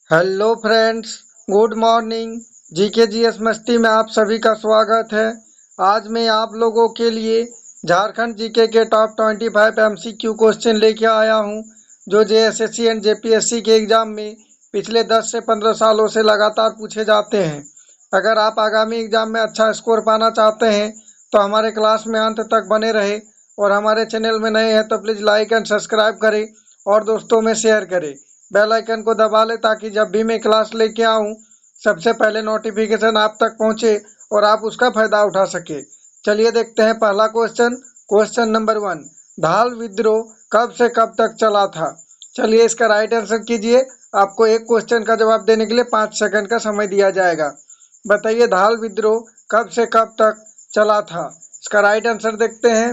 Hello friends, good morning. GK GS मस्ती में आप सभी का स्वागत है। आज मैं आप लोगों के लिए झारखंड जीके के टॉप 25 एमसीक्यू क्वेश्चन लेके आया हूं, जो जेएसएससी एंड जेपीएससी के एग्ज़ाम में पिछले 10 से 15 सालों से लगातार पूछे जाते हैं। अगर आप आगामी एग्ज़ाम में अच्छा स्कोर पाना चाहते हैं तो हमारे क्लास में अंत तक बने रहे, और हमारे चैनल में नए हैं तो प्लीज़ लाइक एंड सब्सक्राइब करें और दोस्तों में शेयर करें। बेल आइकन को दबा लें ताकि जब भी मैं क्लास लेके आऊँ सबसे पहले नोटिफिकेशन आप तक पहुँचे और आप उसका फायदा उठा सके। चलिए देखते हैं पहला क्वेश्चन। क्वेश्चन नंबर 1, धाल विद्रोह कब से कब तक चला था? चलिए इसका राइट आंसर कीजिए। आपको एक क्वेश्चन का जवाब देने के लिए 5 सेकंड का समय दिया जाएगा। बताइए धाल विद्रोह कब से कब तक चला था? इसका राइट आंसर देखते हैं।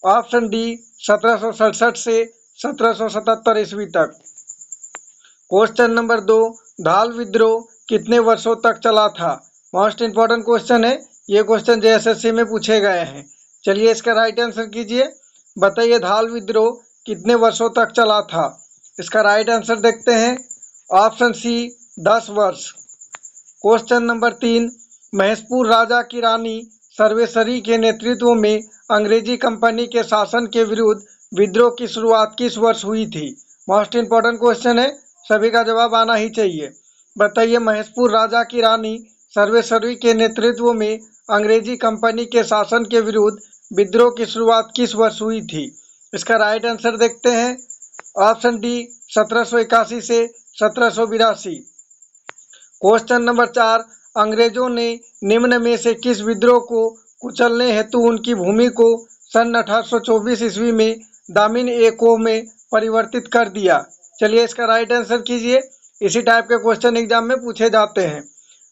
ऑप्शन डी, 1767 से 1777 ईस्वी तक। क्वेश्चन नंबर 2, धाल विद्रोह कितने वर्षों तक चला था? मोस्ट इंपॉर्टेंट क्वेश्चन है, ये क्वेश्चन जेएसएससी में पूछे गए हैं। चलिए इसका राइट आंसर कीजिए। बताइए धाल विद्रोह कितने वर्षों तक चला था? इसका राइट आंसर देखते हैं। ऑप्शन सी, 10 वर्ष। क्वेश्चन नंबर 3, महेशपुर राजा की रानी सर्वेश्वरी के नेतृत्व में अंग्रेजी कंपनी के शासन के विरुद्ध विद्रोह की शुरुआत किस वर्ष हुई थी? मोस्ट इंपॉर्टेंट क्वेश्चन है, सभी का जवाब आना ही चाहिए। बताइए महेशपुर राजा की रानी सर्वेश्वरी के नेतृत्व में अंग्रेजी कंपनी के शासन के विरुद्ध विद्रोह की शुरुआत किस वर्ष हुई थी? इसका राइट आंसर देखते हैं। ऑप्शन डी, 1781 से 1782। क्वेश्चन नंबर 4, अंग्रेजों ने निम्न में से किस विद्रोह को कुचलने हेतु उनकी भूमि को सन 1824 ईस्वी में दामिन ए को में परिवर्तित कर दिया? चलिए इसका राइट आंसर कीजिए। इसी टाइप के क्वेश्चन एग्जाम में पूछे जाते हैं।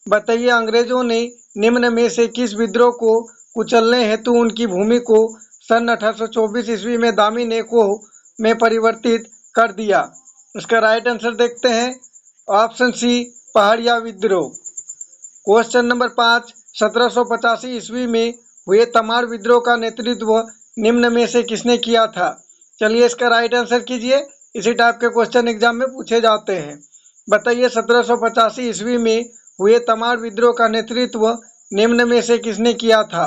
बताइए अंग्रेजों ने निम्न में से किस विद्रोह को कुचलने हेतु उनकी भूमि को सन 1824 ईस्वी में दामिन ए को में परिवर्तित कर दिया? इसका राइट आंसर देखते हैं। ऑप्शन सी, पहाड़िया विद्रोह। क्वेश्चन नंबर 5, 1785 ईस्वी में हुए तमाड़ विद्रोह का नेतृत्व निम्न में से किसने किया था? चलिए इसका राइट आंसर कीजिए। इसी टाइप के क्वेश्चन एग्जाम में पूछे जाते हैं। बताइए 1785 ईस्वी में हुए तमाड़ विद्रोह का नेतृत्व निम्न में से किसने किया था?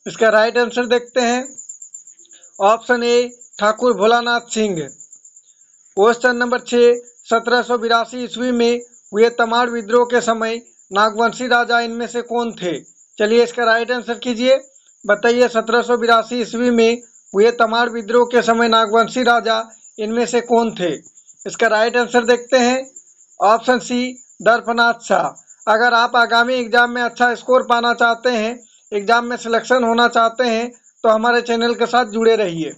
इसका राइट आंसर देखते हैं। Option A, Thakur Bholanath Singh. Question number 6, 1782 ईस्वी में हुए तमाड़ विद्रोह के समय नागवंशी राजा इनमें से कौन थे? चलिए इसका राइट आंसर कीजिए। बताइए 1782 ईस्वी में हुए तमाड़ विद्रोह के समय नागवंशी राजा इनमें से कौन थे? इसका राइट आंसर देखते हैं। Option C, Darpanath Shah. अगर आप आगामी एग्जाम में अच्छा स्कोर पाना चाहते हैं, एग्जाम में सिलेक्शन होना चाहते हैं, तो हमारे चैनल के साथ जुड़े रहिए।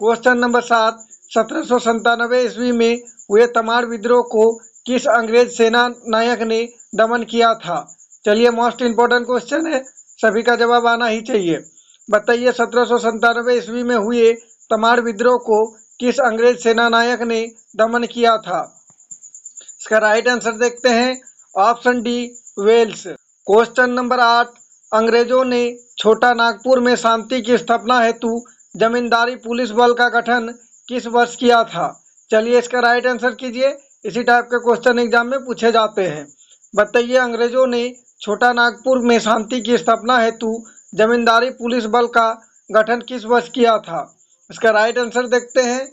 क्वेश्चन नंबर 7, 1797 ईस्वी में हुए तमाड़ विद्रोह को किस अंग्रेज सेना नायक ने दमन किया था? चलिए मोस्ट इंपॉर्टेंट क्वेश्चन है, सभी का जवाब आना ही चाहिए। बताइए 1797 ईस्वी में हुए तमाड़ विद्रोह को किस अंग्रेज सेना नायक ने दमन किया था? इसका राइट आंसर देखते हैं। Option D, Wales. Question number 8, अंग्रेजों ने छोटा नागपुर में शांति की स्थापना हेतु जमींदारी पुलिस बल का गठन किस वर्ष किया था? चलिए इसका राइट आंसर कीजिए। इसी टाइप के क्वेश्चन एग्जाम में पूछे जाते हैं। बताइए अंग्रेजों ने छोटा नागपुर में शांति की स्थापना हेतु जमींदारी पुलिस बल का गठन किस वर्ष किया था? इसका राइट आंसर देखते हैं।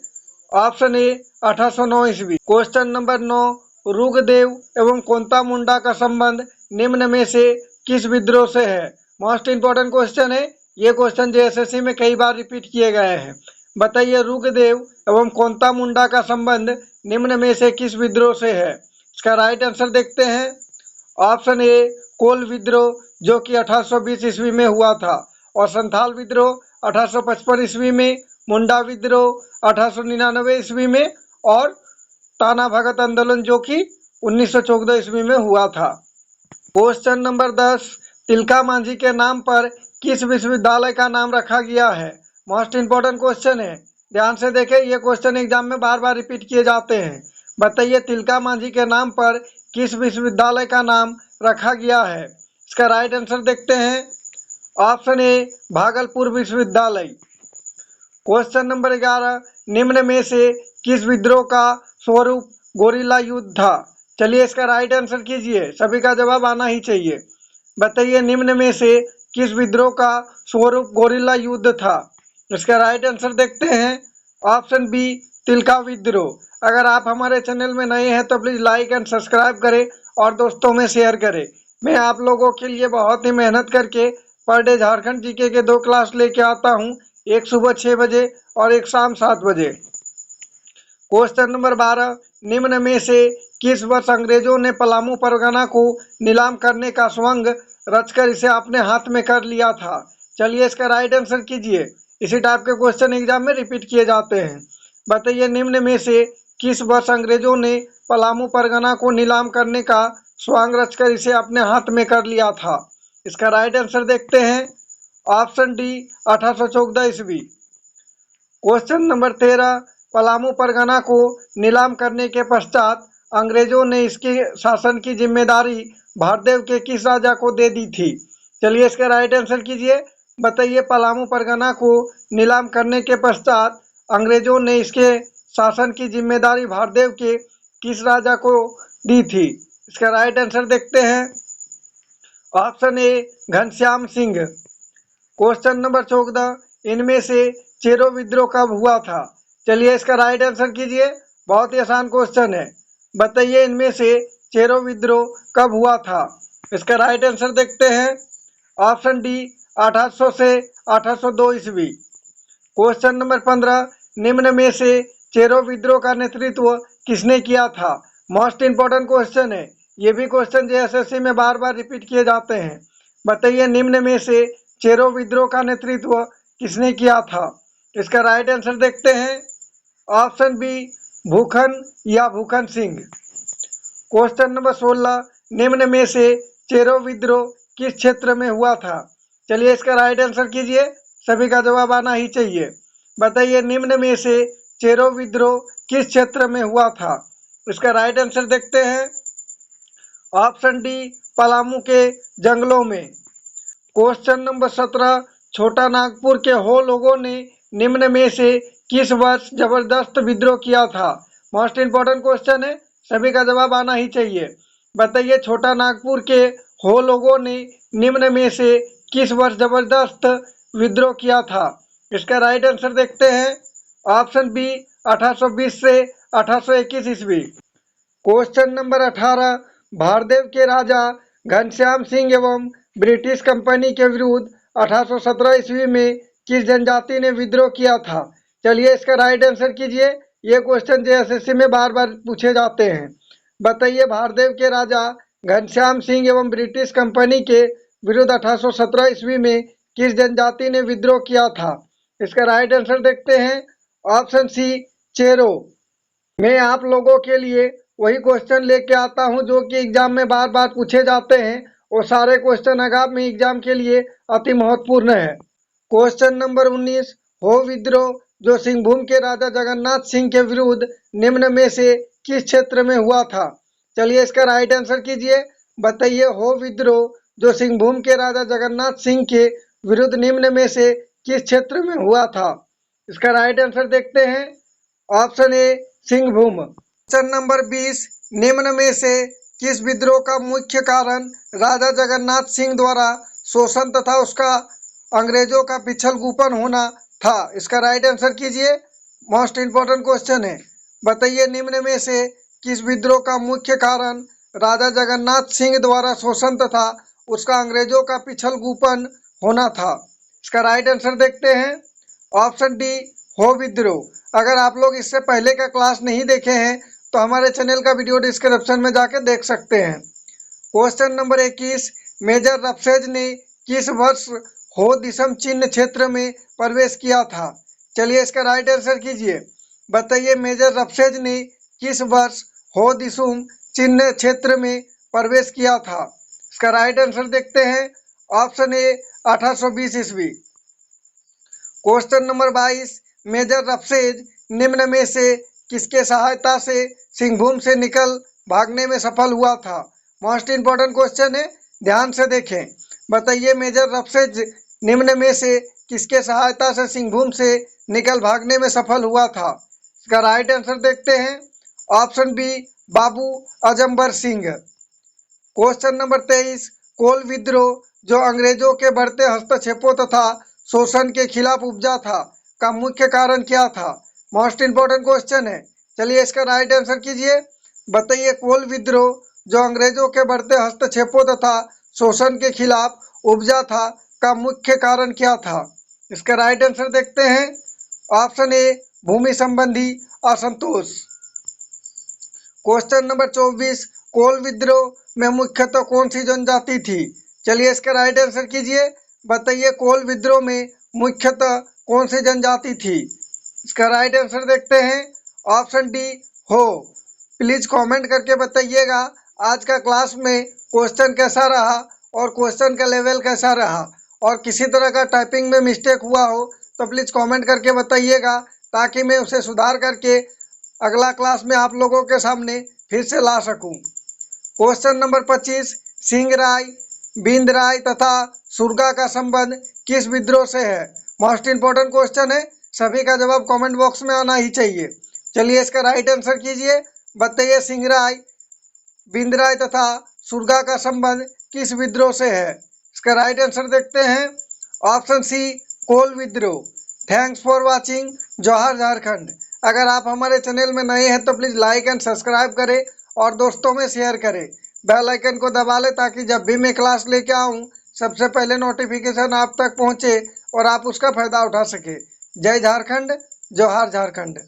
ऑप्शन ए, 1809 ईस्वी। क्वेश्चन नंबर 9, रुगदेव एवं कोंता मुंडा का संबंध निम्न में से किस विद्रोह से है? मोस्ट इंपॉर्टेंट क्वेश्चन है, ये क्वेश्चन जेएसएससी में कई बार रिपीट किए गए हैं। बताइए रुगदेव एवं कोंता मुंडा का संबंध निम्न में से किस विद्रोह से है? इसका राइट आंसर देखते हैं। ऑप्शन ए, कोल विद्रोह, जो कि 1820 ईस्वी में हुआ था, और संथाल विद्रोह 1855 ईस्वी में, मुंडा विद्रोह 1899 ईस्वी में, और ताना भगत आंदोलन जो कि 1914 ईस्वी में हुआ था। क्वेश्चन नंबर 10, तिलका मांझी के नाम पर किस विश्वविद्यालय का नाम रखा गया है? मोस्ट इंपॉर्टेंट क्वेश्चन है, ध्यान से देखें, ये क्वेश्चन एग्जाम में बार बार रिपीट किए जाते हैं। बताइए तिलका मांझी के नाम पर किस विश्वविद्यालय का नाम रखा गया है? इसका राइट आंसर देखते हैं। ऑप्शन ए, भागलपुर विश्वविद्यालय। क्वेश्चन नंबर 11, निम्न में से किस विद्रोह का स्वरूप गोरिल्ला युद्ध था? चलिए इसका राइट आंसर कीजिए, सभी का जवाब आना ही चाहिए। बताइए निम्न में से किस विद्रोह का स्वरूप गोरिल्ला युद्ध था? इसका राइट आंसर देखते हैं। ऑप्शन बी, तिलका विद्रोह। अगर आप हमारे चैनल में नए हैं तो प्लीज लाइक एंड सब्सक्राइब करें और दोस्तों में शेयर करें। मैं आप लोगों के लिए बहुत ही मेहनत करके पर डे झारखंड जीके के 2 क्लास लेके आता हूँ, एक सुबह 6 बजे और एक शाम 7 बजे। क्वेश्चन नंबर 12, निम्न में से किस वर्ष अंग्रेजों ने पलामू परगना को नीलाम करने का स्वंग रचकर इसे अपने हाथ में कर लिया था? चलिए इसका राइट आंसर कीजिए। इसी टाइप के क्वेश्चन एग्जाम में रिपीट किए जाते हैं। बताइए निम्न में से किस वर्ष अंग्रेजों ने पलामू परगना को नीलाम करने का स्वंग रचकर इसे अपने हाथ में कर लिया था? इसका राइट आंसर देखते हैं। ऑप्शन डी, 1814 ईस्वी। क्वेश्चन नंबर 13, पलामू परगना को नीलाम करने के पश्चात अंग्रेजों ने इसके शासन की जिम्मेदारी भारदेव के किस राजा को दे दी थी? चलिए इसका राइट आंसर कीजिए। बताइए पलामू परगना को नीलाम करने के पश्चात अंग्रेजों ने इसके शासन की जिम्मेदारी भारदेव के किस राजा को दी थी? इसका राइट आंसर देखते हैं। Option A, Ghanshyam Singh. Question number 14, इनमें से चेरो विद्रोह कब हुआ था? चलिए इसका राइट आंसर कीजिए। बहुत ही आसान क्वेश्चन है। बताइए इनमें से चेरो विद्रोह कब हुआ था? इसका राइट आंसर देखते हैं। ऑप्शन डी, 1800 से 1802 ईस्वी। क्वेश्चन नंबर 15, निम्न में से चेरो विद्रोह का नेतृत्व किसने किया था? मोस्ट इंपोर्टेंट क्वेश्चन है। ये भी क्वेश्चन जेएसएससी में बार बार रिपीट किए जाते हैं। बताइए निम्न में से चेरो विद्रोह का नेतृत्व किसने किया था? इसका राइट आंसर देखते हैं। ऑप्शन बी, भूखन या भूखन सिंह। क्वेश्चन नंबर 16, निम्न में से चेरो विद्रोह किस क्षेत्र में हुआ था? चलिए इसका राइट आंसर कीजिए, सभी का जवाब आना ही चाहिए। बताइए निम्न में से चेरो विद्रोह किस क्षेत्र में हुआ था? इसका राइट आंसर देखते हैं। ऑप्शन डी, पलामू के जंगलों में। क्वेश्चन नंबर 17, छोटा नागपुर के हो लोगों ने निम्न में से किस वर्ष जबरदस्त विद्रोह किया था? मोस्ट इंपोर्टेंट क्वेश्चन है, सभी का जवाब आना ही चाहिए। बताइए छोटा नागपुर के हो लोगों ने निम्न में से किस वर्ष जबरदस्त विद्रोह किया था? इसका राइट आंसर देखते हैं। ऑप्शन बी, 1820 से 1821 ईस्वी। क्वेश्चन नंबर 18, भारदेव के राजा घनश्याम सिंह एवं ब्रिटिश कंपनी के विरुद्ध 1817 ईस्वी में किस जनजाति ने विद्रोह किया था? चलिए इसका राइट आंसर कीजिए। ये क्वेश्चन जेएसएससी में बार बार पूछे जाते हैं। बताइए भारदेव के राजा घनश्याम सिंह एवं ब्रिटिश कंपनी के विरुद्ध 1817 ईस्वी में किस जनजाति ने विद्रोह किया था? इसका राइट आंसर देखते हैं। Option C, Chero. मैं आप लोगों के लिए वही क्वेश्चन लेके आता हूं जो कि एग्जाम में बार बार पूछे जाते हैं। वो सारे क्वेश्चन आगामी एग्जाम के लिए अति महत्वपूर्ण है। क्वेश्चन नंबर 19, हो विद्रोह जो सिंहभूम के राजा जगन्नाथ सिंह के विरुद्ध निम्न में से किस क्षेत्र में हुआ था? चलिए इसका राइट आंसर कीजिए। बताइए हो विद्रोह जो सिंहभूम के राजा जगन्नाथ सिंह के विरुद्ध निम्न में से किस क्षेत्र में हुआ था? इसका राइट आंसर देखते हैं। Option A, Singhbhum. Question number 20, निम्न में से किस विद्रोह का मुख्य कारण राजा जगन्नाथ सिंह द्वारा शोषण तथा उसका अंग्रेजों का पिछलगुपन होना था? इसका राइट आंसर कीजिए। मोस्ट इंपोर्टेंट क्वेश्चन है। बताइए निम्न में से किस विद्रोह का मुख्य कारण राजा जगन्नाथ सिंह द्वारा शोषण तथा उसका अंग्रेजों का पिछलगुपन होना था? इसका राइट आंसर देखते हैं। ऑप्शन डी, हो विद्रोह। अगर आप लोग इससे पहले का क्लास नहीं देखे हैं तो हमारे चैनल का वीडियो डिस्क्रिप्शन में जाकर देख सकते हैं। क्वेश्चन नंबर 21, मेजर रफसेज ने किस वर्ष हो दिसम चिन्ह क्षेत्र में प्रवेश किया था? चलिए इसका राइट आंसर कीजिए। बताइए मेजर रफसेज ने किस वर्ष हो दिसुम चिन्ह क्षेत्र में प्रवेश किया था? इसका राइट आंसर देखते हैं। ऑप्शन ए, 1820 ईस्वी। क्वेश्चन नंबर 22, मेजर रफसेज निम्न में से किसके सहायता से सिंहभूम से निकल भागने में सफल हुआ था? मोस्ट इंपोर्टेंट क्वेश्चन है, ध्यान से देखें। बताइए मेजर रफसेज निम्न में से किसके सहायता से सिंहभूम से निकल भागने में सफल हुआ था? इसका राइट आंसर देखते हैं। ऑप्शन बी, बाबू अजम्बर सिंह। क्वेश्चन नंबर 23, कोल विद्रोह जो अंग्रेजों के बढ़ते हस्तक्षेपों तथा शोषण के खिलाफ उपजा था का मुख्य कारण क्या था? मोस्ट इंपोर्टेंट क्वेश्चन है। चलिए इसका राइट आंसर कीजिए। बताइए कोल विद्रोह जो अंग्रेजों के बढ़ते हस्तक्षेपों तथा शोषण के खिलाफ उपजा था का मुख्य कारण क्या था? इसका राइट आंसर देखते हैं। ऑप्शन ए, भूमि संबंधी असंतोष। क्वेश्चन नंबर 24, कोल विद्रोह में मुख्यतः कौन सी जनजाति थी? चलिए इसका राइट आंसर कीजिए। बताइए कोल विद्रोह में मुख्यतः कौन सी जनजाति थी? इसका राइट आंसर देखते हैं। ऑप्शन डी, हो। प्लीज कमेंट करके बताइएगा आज का क्लास में क्वेश्चन कैसा रहा और क्वेश्चन का लेवल कैसा रहा, और किसी तरह का टाइपिंग में मिस्टेक हुआ हो तो प्लीज कमेंट करके बताइएगा ताकि मैं उसे सुधार करके अगला क्लास में आप लोगों के सामने फिर से ला सकूं। क्वेश्चन नंबर 25, सिंहराय, बिंदराय तथा सुरगा का संबंध किस विद्रोह से है? मोस्ट इंपोर्टेंट क्वेश्चन है, सभी का जवाब कमेंट बॉक्स में आना ही चाहिए। चलिए इसका राइट आंसर कीजिए। बताइए सिंहराय, बिंदराय तथा सुरगा का संबंध किस विद्रोह से है? इसका राइट आंसर देखते हैं। ऑप्शन सी, कोल विद्रोह। थैंक्स फॉर वॉचिंग जौहर झारखंड। अगर आप हमारे चैनल में नए हैं तो प्लीज़ लाइक एंड सब्सक्राइब करें और दोस्तों में शेयर करें। बेल आइकन को दबा लें ताकि जब भी मैं क्लास लेके आऊँ सबसे पहले नोटिफिकेशन आप तक पहुँचे और आप उसका फ़ायदा उठा सके। जय झारखंड, जौहर झारखंड।